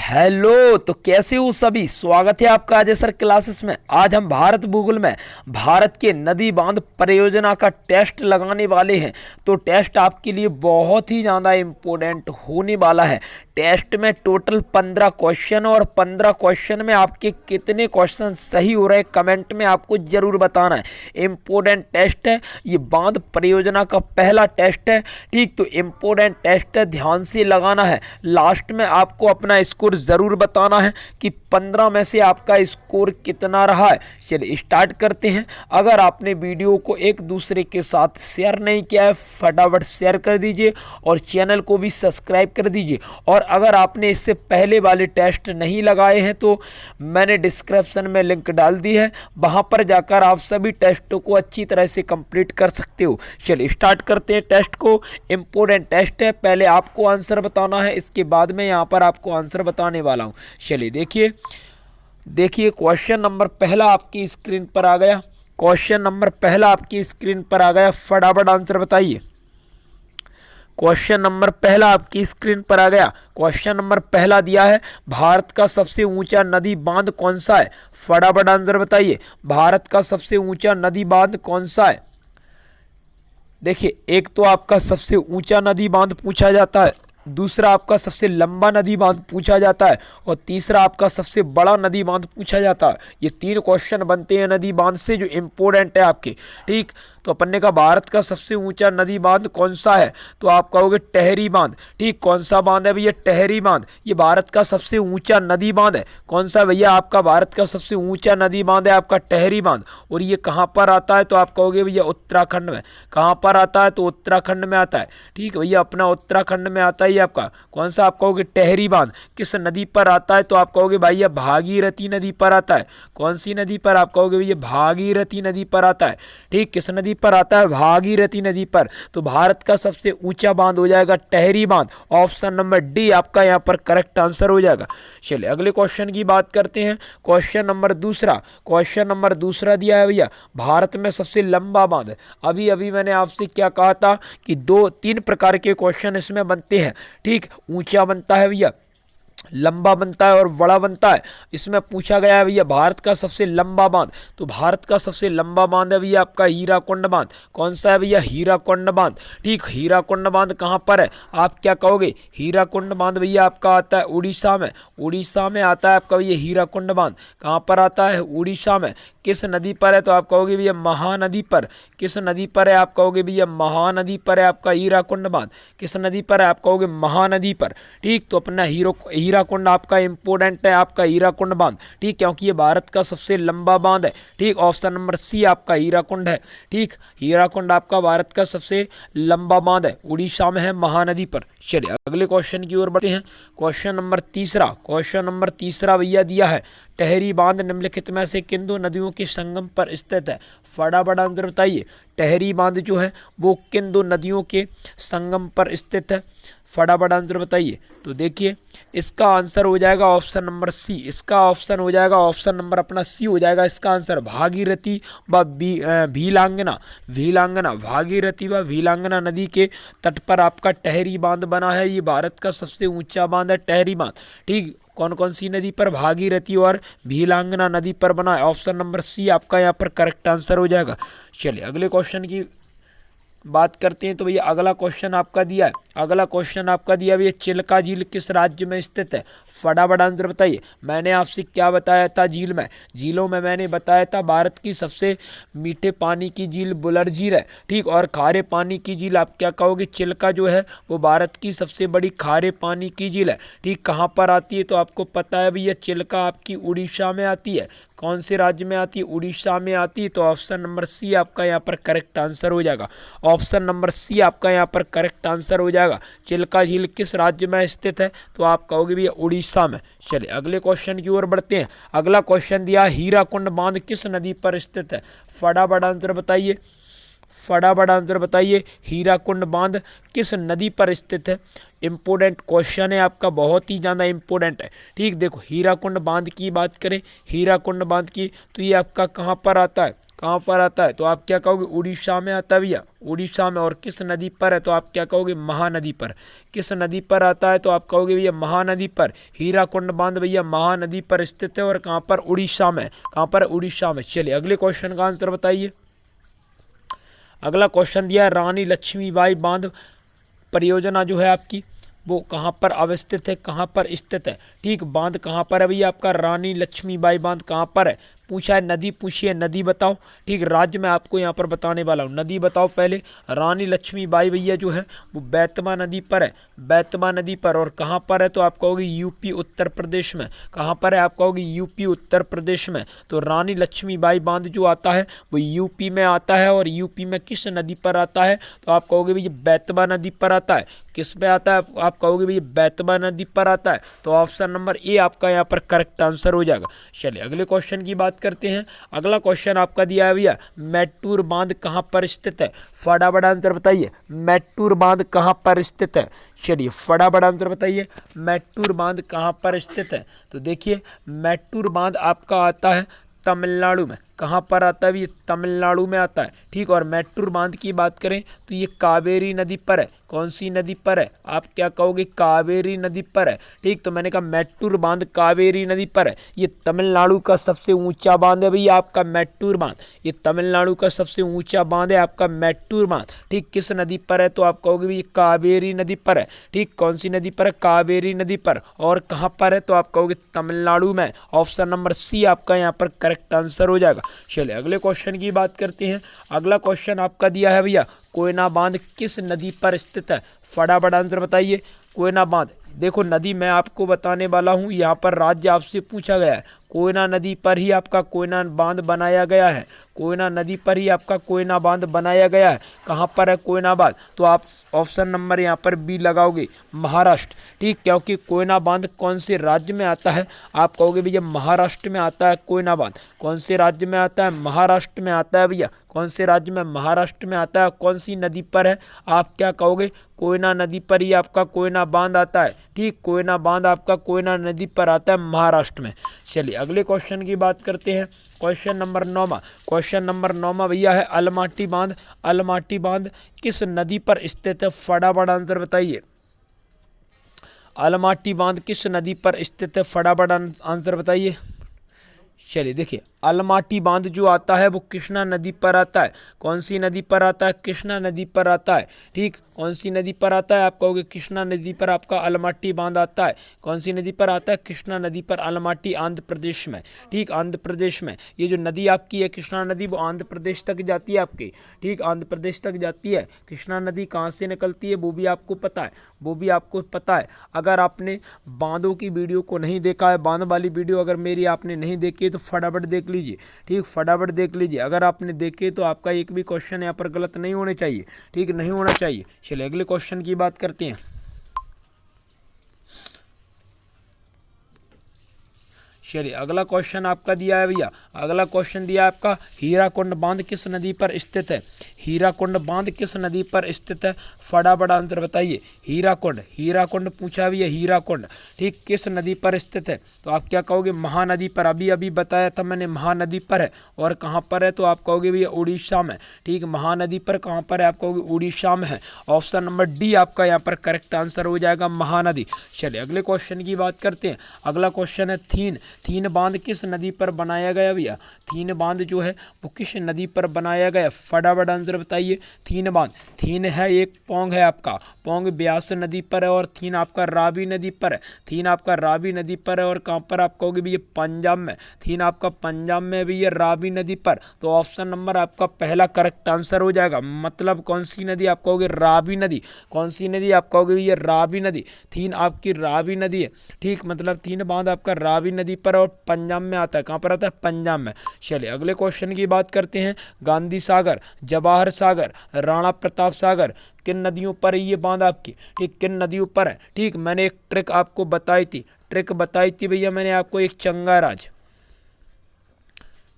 Hello, तो कैसे हो सभी। स्वागत है आपका अजय सर क्लासेस में। आज हम भारत भूगोल में भारत के नदी बांध परियोजना का टेस्ट लगाने वाले हैं। तो टेस्ट आपके लिए बहुत ही ज़्यादा इम्पोर्टेंट होने वाला है। टेस्ट में टोटल 15 क्वेश्चन और 15 क्वेश्चन में आपके कितने क्वेश्चन सही हो रहे हैं कमेंट में आपको ज़रूर बताना है। इम्पोर्टेंट टेस्ट है, ये बांध परियोजना का पहला टेस्ट है। ठीक, तो इम्पोर्टेंट टेस्ट है, ध्यान से लगाना है। लास्ट में आपको अपना स्कोर ज़रूर बताना है कि 15 में से आपका स्कोर कितना रहा है। चलिए स्टार्ट करते हैं। अगर आपने वीडियो को एक दूसरे के साथ शेयर नहीं किया है, फटाफट शेयर कर दीजिए और चैनल को भी सब्सक्राइब कर दीजिए। और अगर आपने इससे पहले वाले टेस्ट नहीं लगाए हैं तो मैंने डिस्क्रिप्शन में लिंक डाल दी है, वहाँ पर जाकर आप सभी टेस्टों को अच्छी तरह से कंप्लीट कर सकते हो। चलिए स्टार्ट करते हैं टेस्ट को। इम्पोर्टेंट टेस्ट है, पहले आपको आंसर बताना है, इसके बाद में यहाँ पर आपको आंसर बताने वाला हूँ। चलिए देखिए क्वेश्चन नंबर पहला आपकी स्क्रीन पर आ गया। क्वेश्चन नंबर पहला आपकी स्क्रीन पर आ गया, फटाफट आंसर बताइए। क्वेश्चन नंबर पहला आपकी स्क्रीन पर आ गया। क्वेश्चन नंबर पहला दिया है, भारत का सबसे ऊंचा नदी बांध कौन सा है। फटाफट आंसर बताइए, भारत का सबसे ऊंचा नदी बांध कौन सा है। देखिए, एक तो आपका सबसे ऊंचा नदी बांध पूछा जाता है, दूसरा आपका सबसे लंबा नदी बांध पूछा जाता है और तीसरा आपका सबसे बड़ा नदी बांध पूछा जाता है। ये 3 क्वेश्चन बनते हैं नदी बांध से जो इम्पोर्टेंट है आपके। ठीक, तो अपन ने कहा भारत का सबसे ऊंचा नदी बांध कौन सा है, तो आप कहोगे टहरी बांध। ठीक, कौन सा बांध है भैया, टहरी बांध। ये भारत का सबसे ऊंचा नदी बांध है। कौन सा भैया, आपका भारत का सबसे ऊंचा नदी बांध है आपका टहरी बांध। और ये कहाँ पर आता है, तो आप कहोगे भैया उत्तराखंड में। कहाँ पर आता है, तो उत्तराखंड में आता है। ठीक भैया, अपना उत्तराखंड में आता है आपका। कौन सा, आप कहोगे टहरी बांध। किस नदी पर आता है, तो आप कहोगे भैया भागीरथी नदी पर आता है। कौन सी नदी पर, आप कहोगे भैया भागीरथी नदी पर आता है। ठीक, किस नदी पर आता है, भागीरथी नदी पर। तो भारत का सबसे ऊंचा बांध हो जाएगा टहरी बांध। ऑप्शन नंबर डी आपका यहाँ पर करेक्ट आंसर हो जाएगा। चलिए अगले क्वेश्चन की बात करते हैं। क्वेश्चन नंबर दूसरा, क्वेश्चन नंबर दूसरा दिया है भैया, भारत में सबसे लंबा बांध। अभी अभी मैंने आपसे क्या कहा था कि 2-3 प्रकार के क्वेश्चन इसमें बनते हैं। ठीक, ऊंचा बनता है भैया, लंबा बनता है और बड़ा बनता है। इसमें पूछा गया है भैया भारत का सबसे लंबा बांध। तो भारत का सबसे लंबा बांध है भैया आपका हीराकुंड बांध। कौन सा है भैया, हीराकुंड बांध। ठीक, हीराकुंड बांध कहाँ पर है, आप क्या कहोगे, हीराकुंड बांध भैया आपका आता है उड़ीसा में। उड़ीसा में आता है आपका भैया हीराकुंड बांध। कहाँ पर आता है, उड़ीसा में। किस नदी पर है, तो आप कहोगे भैया महानदी पर। किस नदी पर है, आप कहोगे भैया महानदी पर है आपका हीराकुंड बांध। किस नदी पर है, आप कहोगे महानदी पर। ठीक, तो अपना हीराकुंड आपका इंपोर्टेंट है, आपका हीराकुंड बांध। ठीक, क्योंकि ये भारत का सबसे लंबा बांध है। ठीक, ऑप्शन नंबर सी आपका हीराकुंड है। ठीक, हीराकुंड आपका भारत का सबसे लंबा बांध है, उड़ीसा में है महानदी पर। चलिए अगले क्वेश्चन की ओर बढ़ते हैं। क्वेश्चन नंबर तीसरा, क्वेश्चन नंबर तीसरा भैया दिया है, टहरी बांध निम्नलिखित में से किन 2 नदियों के संगम पर स्थित है। फटाफट आंसर बताइए, टहरी बांध जो है वो किन 2 नदियों के संगम पर स्थित है। फटाफट आंसर बताइए। तो देखिए इसका आंसर हो जाएगा ऑप्शन नंबर सी। इसका ऑप्शन हो जाएगा, ऑप्शन नंबर अपना सी हो जाएगा इसका आंसर, भागीरथी व भीलांगना। भागीरथी व भीलांगना नदी के तट पर आपका टहरी बांध बना है। ये भारत का सबसे ऊंचा बांध है टहरी बांध। ठीक, कौन कौन सी नदी पर, भागीरथी और भीलांगना नदी पर बना है। ऑप्शन नंबर सी आपका यहाँ पर करेक्ट आंसर हो जाएगा। चलिए अगले क्वेश्चन की बात करते हैं। तो भैया अगला क्वेश्चन आपका दिया है, अगला क्वेश्चन आपका दिया भैया, चिल्का झील किस राज्य में स्थित है। फटाफट आंसर बताइए। मैंने आपसे क्या बताया था, झीलों में मैंने बताया था भारत की सबसे मीठे पानी की झील बुलर झील है। ठीक, और खारे पानी की झील आप क्या कहोगे, चिल्का जो है वो भारत की सबसे बड़ी खारे पानी की झील है। ठीक, कहाँ पर आती है, तो आपको पता है भैया चिल्का आपकी उड़ीसा में आती है। कौन से राज्य में आती है, उड़ीसा में आती है। तो ऑप्शन नंबर सी आपका यहाँ पर करेक्ट आंसर हो जाएगा। ऑप्शन नंबर सी आपका यहाँ पर करेक्ट आंसर हो जाएगा। चिल्का झील किस राज्य में स्थित है, तो आप कहोगे भैया उड़ीसा में। चलिए अगले क्वेश्चन की ओर बढ़ते हैं। अगला क्वेश्चन दिया, हीराकुंड बांध किस नदी पर स्थित है। फटाफट आंसर बताइए, फटाफट आंसर बताइए, हीराकुंड बांध किस नदी पर स्थित है। इम्पोर्टेंट क्वेश्चन है आपका, बहुत ही ज़्यादा इम्पोर्टेंट है। ठीक, देखो हीराकुंड बांध की बात करें, हीराकुंड बांध की, तो ये आपका कहाँ पर आता है, कहाँ पर आता है, तो आप क्या कहोगे उड़ीसा में आता है भैया, उड़ीसा में। और किस नदी पर है, तो आप क्या कहोगे महानदी पर। किस नदी पर आता है, तो आप कहोगे भैया महानदी पर। हीराकुंड बांध भैया महानदी पर स्थित है और कहाँ पर, उड़ीसा में। कहाँ पर, उड़ीसा में। चलिए अगले क्वेश्चन का आंसर बताइए। अगला क्वेश्चन दिया है रानी लक्ष्मीबाई बांध परियोजना जो है आपकी वो कहाँ पर अवस्थित है, कहाँ पर स्थित है। ठीक, बांध कहाँ पर है भैया आपका, रानी लक्ष्मीबाई बांध कहाँ पर है। पूछा है नदी, पूछी है नदी बताओ। ठीक, राज्य मैं आपको यहाँ पर बताने वाला हूँ, नदी बताओ पहले। रानी लक्ष्मीबाई भैया जो है वो बैतवा नदी पर है, बैतवा नदी पर। और कहाँ पर है, तो आप कहोगे यूपी उत्तर प्रदेश में। कहाँ पर है, आप कहोगे यूपी उत्तर प्रदेश में। तो रानी लक्ष्मीबाई बांध जो आता है वो यूपी में आता है। और यूपी में किस नदी पर आता है, तो आप कहोगे भैया बैतवा नदी पर आता है। किस पे आता है, आप कहोगे भैया बैतवा नदी पर आता है। तो ऑप्शन नंबर ए आपका यहाँ पर करेक्ट आंसर हो जाएगा। चलिए अगले क्वेश्चन की बात करते हैं। अगला क्वेश्चन आपका दिया है भैया मैटूर बांध कहाँ पर स्थित है। फटाफट आंसर बताइए, मैटूर बांध कहाँ पर स्थित है। चलिए फटाफट आंसर बताइए, मैटूर बांध कहाँ पर स्थित है। तो देखिए मैटूर बांध आपका आता है तमिलनाडु में। कहाँ पर आता है, ये तमिलनाडु में आता है। ठीक, और मैटूर बांध की बात करें तो ये कावेरी नदी पर है। कौन सी नदी पर है, आप क्या कहोगे कावेरी नदी पर है। ठीक, तो मैंने कहा मैटूर बांध कावेरी नदी पर है। ये तमिलनाडु का सबसे ऊंचा बांध है भैया आपका मैटूर बांध। ये तमिलनाडु का सबसे ऊंचा बांध है आपका मैटूर बांध। ठीक, किस नदी पर है, तो आप कहोगे भैया कावेरी नदी पर है। ठीक, कौन सी नदी पर है, कावेरी नदी पर। और कहाँ पर है, तो आप कहोगे तमिलनाडु में। ऑप्शन नंबर सी आपका यहाँ पर करेक्ट आंसर हो जाएगा। चलिए अगले क्वेश्चन की बात करते हैं। अगला क्वेश्चन आपका दिया है भैया कोयना बांध किस नदी पर स्थित है। फटाफट आंसर बताइए। कोयना बांध, देखो नदी मैं आपको बताने वाला हूँ, यहाँ पर राज्य आपसे पूछा गया है। कोयना नदी पर ही आपका कोयना बांध बनाया गया है। कोयना नदी पर ही आपका कोयना बांध बनाया गया है। कहाँ पर है कोयना बांध, तो आप ऑप्शन नंबर यहाँ पर बी लगाओगे महाराष्ट्र। ठीक, क्योंकि कोयना बांध कौन से राज्य में आता है, आप कहोगे भैया महाराष्ट्र में आता है कोयना बांध। कौन से राज्य में आता है, महाराष्ट्र में आता है भैया। कौन से राज्य में, महाराष्ट्र में आता है। कौन सी नदी पर है, आप क्या कहोगे कोयना नदी पर ही आपका कोयना बांध आता है। ठीक, कोयना बांध आपका कोयना नदी पर आता है महाराष्ट्र में। चलिए अगले क्वेश्चन की बात करते हैं। Question number 9। क्वेश्चन नंबर 9 भैया है अलमाटी बांध। अलमाटी बांध किस नदी पर स्थित है। फटाफट आंसर बताइए। अलमाटी बांध किस नदी पर स्थित है, फटाफट आंसर बताइए। चलिए देखिए अलमाटी बांध जो आता है वो कृष्णा नदी पर आता है। कौन सी नदी पर आता है, कृष्णा नदी पर आता है। ठीक, कौन सी नदी पर आता है, आप कहोगे कृष्णा नदी पर आपका अलमाटी बांध आता है। कौन सी नदी पर आता है, कृष्णा नदी पर अलमाटी, आंध्र प्रदेश में। ठीक, आंध्र प्रदेश में ये जो नदी आपकी है कृष्णा नदी वो आंध्र प्रदेश तक जाती है आपकी। ठीक, आंध्र प्रदेश तक जाती है। कृष्णा नदी कहाँ से निकलती है वो भी आपको पता है, वो भी आपको पता है। अगर आपने बांधों की वीडियो को नहीं देखा है, बांध वाली वीडियो अगर मेरी आपने नहीं देखी है तो फटाफट देख लीजिए। ठीक, फटाफट देख लीजिए। अगर आपने देखे तो आपका एक भी क्वेश्चन यहाँ पर गलत नहीं होने चाहिए। ठीक, नहीं होना चाहिए। चलिए अगले क्वेश्चन की बात करते हैं। चलिए अगला क्वेश्चन आपका दिया है भैया, अगला क्वेश्चन दिया है आपका हीराकुंड बांध किस नदी पर स्थित है। हीराकुंड बांध किस नदी पर स्थित है, फटाफट आंसर बताइए। हीराकुंड, हीराकुंड पूछा भैया हीराकुंड। ठीक, किस नदी पर स्थित है, तो आप क्या कहोगे महानदी पर। अभी अभी बताया था मैंने महानदी पर है। और कहाँ पर है, तो आप कहोगे भैया उड़ीसा में। ठीक, महानदी पर कहाँ पर है, आप कहोगे उड़ीसा में है। ऑप्शन नंबर डी आपका यहाँ पर करेक्ट आंसर हो जाएगा महानदी। चलिए अगले क्वेश्चन की बात करते हैं। अगला क्वेश्चन है थीन। थीन बांध किस नदी पर बनाया गया भैया। थीन बांध जो है वो किस नदी पर बनाया गया, फटाफट आंसर बताइए। थीन बांध, थीन है एक पोंग है आपका, पोंग ब्यास नदी पर है। और थीन आपका रावी नदी पर है। थीन आपका रावी नदी पर है। और कहाँ पर आप कहोगे भैया पंजाब में। थीन आपका पंजाब में भी है रावी नदी पर। तो ऑप्शन नंबर आपका पहला करेक्ट आंसर हो जाएगा। मतलब कौन सी नदी, आप कहोगे रावी नदी। कौन सी नदी, आप कहोगे भैया रावी नदी। थीन आपकी रावी नदी है। ठीक, मतलब थीन बांध आपका रावी नदी पर और पंजाब में आता है। कहाँ पर आता है, पंजाब में। चलिए अगले क्वेश्चन की बात करते हैं। गांधी सागर, जवाहर सागर, राणा प्रताप सागर किन नदियों पर ये बांध आपकी। ठीक, किन नदियों पर है। ठीक, मैंने एक ट्रिक आपको बताई थी, ट्रिक बताई थी भैया मैंने आपको, एक चंगाराज।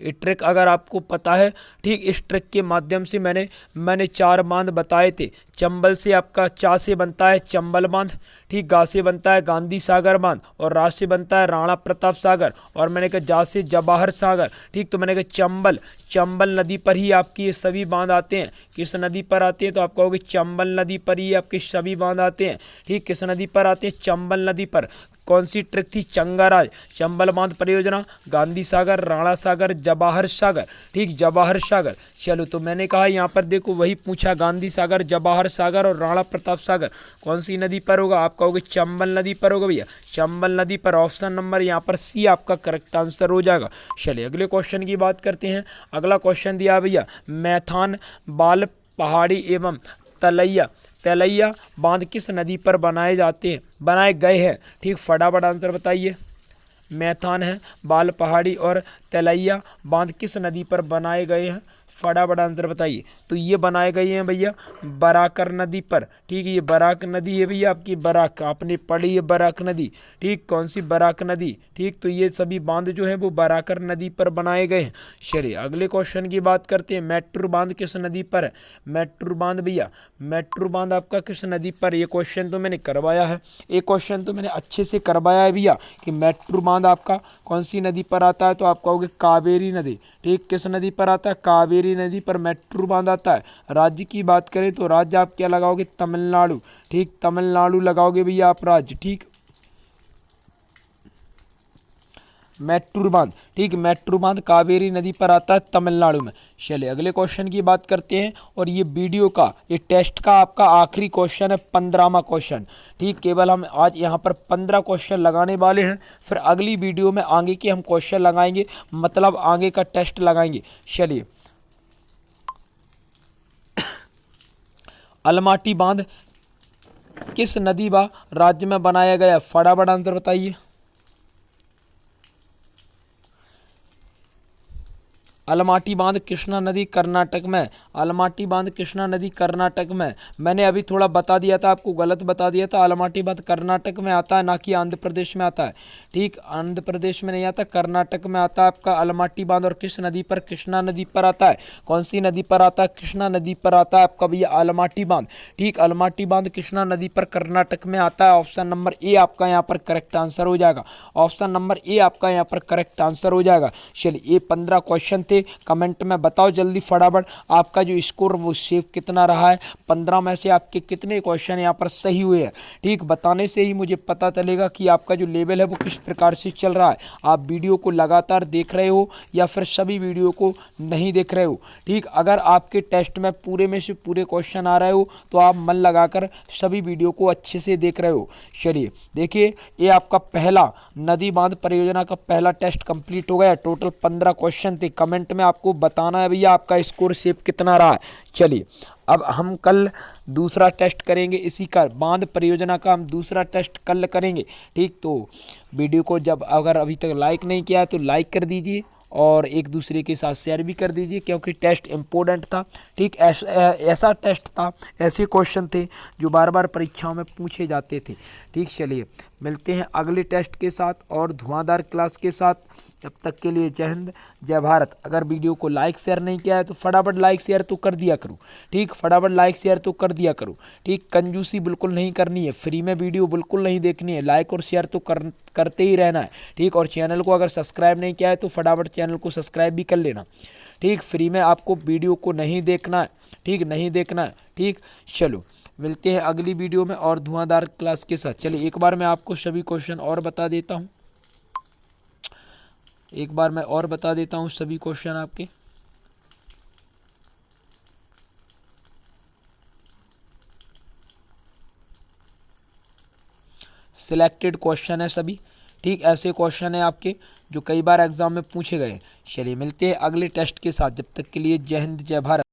ये ट्रिक अगर आपको पता है, ठीक, इस ट्रिक के माध्यम से मैंने 4 बांध बताए थे। चंबल से आपका चा से बनता है चंबल बांध। ठीक, गा से बनता है गांधी सागर बांध, और रा से बनता है राणा प्रताप सागर, और मैंने कहा जा से जवाहर सागर। ठीक, तो मैंने कहा चंबल नदी पर ही आपकी ये सभी बांध आते हैं। किस नदी पर आते हैं? तो आप कहोगे चंबल नदी पर ही आपके सभी बांध आते हैं। ठीक, किस नदी पर आते हैं? चंबल नदी पर। कौन सी ट्रिक थी? चंगाराज, चंबल बांध परियोजना, गांधी सागर, राणा सागर, जवाहर सागर। ठीक, जवाहर सागर। चलो, तो मैंने कहा यहाँ पर देखो वही पूछा, गांधी सागर, जवाहर सागर और राणा प्रताप सागर कौन सी नदी पर होगा? आप कहोगे चंबल नदी पर होगा भैया, चंबल नदी पर। ऑप्शन नंबर यहाँ पर सी आपका करेक्ट आंसर हो जाएगा। चलिए अगले क्वेश्चन की बात करते हैं। अगला क्वेश्चन दिया भैया, मैथान, बाल, पहाड़ी एवं तलैया बांध किस नदी पर बनाए गए हैं? ठीक, फटाफट आंसर बताइए। मैथान है, बाल, पहाड़ी और तलैया बांध किस नदी पर बनाए गए हैं? फटाफट आंसर बताइए। तो ये बनाए गए हैं भैया बराकर नदी पर। ठीक है, ये बराक नदी है भैया आपकी, बराक आपने पढ़ी है बराक नदी। ठीक, कौन सी? बराक नदी। ठीक, तो ये सभी बांध जो है वो बराकर नदी पर बनाए गए हैं। चलिए अगले क्वेश्चन की बात करते हैं। मेट्रो बांध किस नदी पर है? मेट्रो बांध भैया, मेट्रो बांध आपका किस नदी पर? ये क्वेश्चन तो मैंने करवाया है, एक क्वेश्चन तो मैंने अच्छे से करवाया है भैया कि मेट्रो बांध आपका कौन सी नदी पर आता है? तो आप कहोगे कावेरी नदी। ठीक, किस नदी पर आता है? कावेरी नदी पर मेट्रो बांध आता है। राज्य की बात करें तो राज्य आप क्या लगाओगे? तमिलनाडु। ठीक, तमिलनाडु लगाओगे भैया आप राज्य। ठीक, मेट्रो बांध, ठीक, मेट्रो बांध कावेरी नदी पर आता है तमिलनाडु में। चलिए अगले क्वेश्चन की बात करते हैं, और ये वीडियो का, ये टेस्ट का आपका आखिरी क्वेश्चन है, 15वां क्वेश्चन। ठीक, केवल हम आज यहाँ पर 15 क्वेश्चन लगाने वाले हैं, फिर अगली वीडियो में आगे के हम क्वेश्चन लगाएंगे, मतलब आगे का टेस्ट लगाएंगे। चलिए, अलमाटी बांध किस नदी व राज्य में बनाया गया? फटाफट आंसर बताइए। अलमाटी बांध कृष्णा नदी कर्नाटक में, अलमाटी बांध कृष्णा नदी कर्नाटक में। मैंने अभी थोड़ा बता दिया था आपको, गलत बता दिया था। अलमाटी बांध कर्नाटक में आता है, ना कि आंध्र प्रदेश में आता है। ठीक, आंध्र प्रदेश में नहीं आता, कर्नाटक में आता है आपका अलमाटी बांध। और किस नदी पर? कृष्णा नदी पर आता है। कौन सी नदी पर आता है? कृष्णा नदी पर आता है आपका भैया अलमाटी बांध। ठीक, अलमाटी बांध कृष्णा नदी पर कर्नाटक में आता है। ऑप्शन नंबर ए आपका यहाँ पर करेक्ट आंसर हो जाएगा। ऑप्शन नंबर ए आपका यहाँ पर करेक्ट आंसर हो जाएगा। चलिए, ये 15 क्वेश्चन थे। कमेंट में बताओ जल्दी फटाफट आपका जो स्कोर वो सेव कितना रहा है, 15 में से आपके कितने क्वेश्चन यहाँ पर सही हुए हैं। ठीक, बताने से ही मुझे पता चलेगा कि आपका जो लेवल है वो किस प्रकार से चल रहा है। आप वीडियो को लगातार देख रहे हो या फिर सभी वीडियो को नहीं देख रहे हो। ठीक, अगर आपके टेस्ट में पूरे में से पूरे क्वेश्चन आ रहे हो तो आप मन लगाकर सभी वीडियो को अच्छे से देख रहे हो। चलिए देखिए, ये आपका पहला नदी बांध परियोजना का पहला टेस्ट कंप्लीट हो गया। टोटल 15 क्वेश्चन थे। कमेंट में आपको बताना है भैया आपका स्कोर सेव कितना रहा है। चलिए, अब हम कल दूसरा टेस्ट करेंगे, इसी का बांध परियोजना का हम दूसरा टेस्ट कल करेंगे। ठीक, तो वीडियो को जब अगर अभी तक लाइक नहीं किया है तो लाइक कर दीजिए और एक दूसरे के साथ शेयर भी कर दीजिए, क्योंकि टेस्ट इम्पोर्टेंट था। ठीक, ऐसा टेस्ट था, ऐसे क्वेश्चन थे जो बार बार परीक्षाओं में पूछे जाते थे। ठीक, चलिए मिलते हैं अगले टेस्ट के साथ और धुआंधार क्लास के साथ। तब तक के लिए जय हिंद, जय भारत। अगर वीडियो को लाइक शेयर नहीं किया है तो फटाफट लाइक शेयर तो कर दिया करो। ठीक, फटाफट लाइक शेयर तो कर दिया करो। ठीक, कंजूसी बिल्कुल नहीं करनी है, फ्री में वीडियो बिल्कुल नहीं देखनी है, लाइक और शेयर तो करते ही रहना है। ठीक, और चैनल को अगर सब्सक्राइब नहीं किया है तो फटाफट चैनल को सब्सक्राइब भी कर लेना। ठीक, फ्री में आपको वीडियो को नहीं देखना है। ठीक, नहीं देखना है। ठीक, चलो मिलते हैं अगली वीडियो में और धुआंधार क्लास के साथ। चलिए एक बार मैं आपको सभी क्वेश्चन और बता देता हूँ, एक बार मैं और बता देता हूँ सभी क्वेश्चन आपके। सिलेक्टेड क्वेश्चन है सभी। ठीक, ऐसे क्वेश्चन है आपके जो कई बार एग्जाम में पूछे गए। चलिए मिलते हैं अगले टेस्ट के साथ, जब तक के लिए जय हिंद, जय भारत।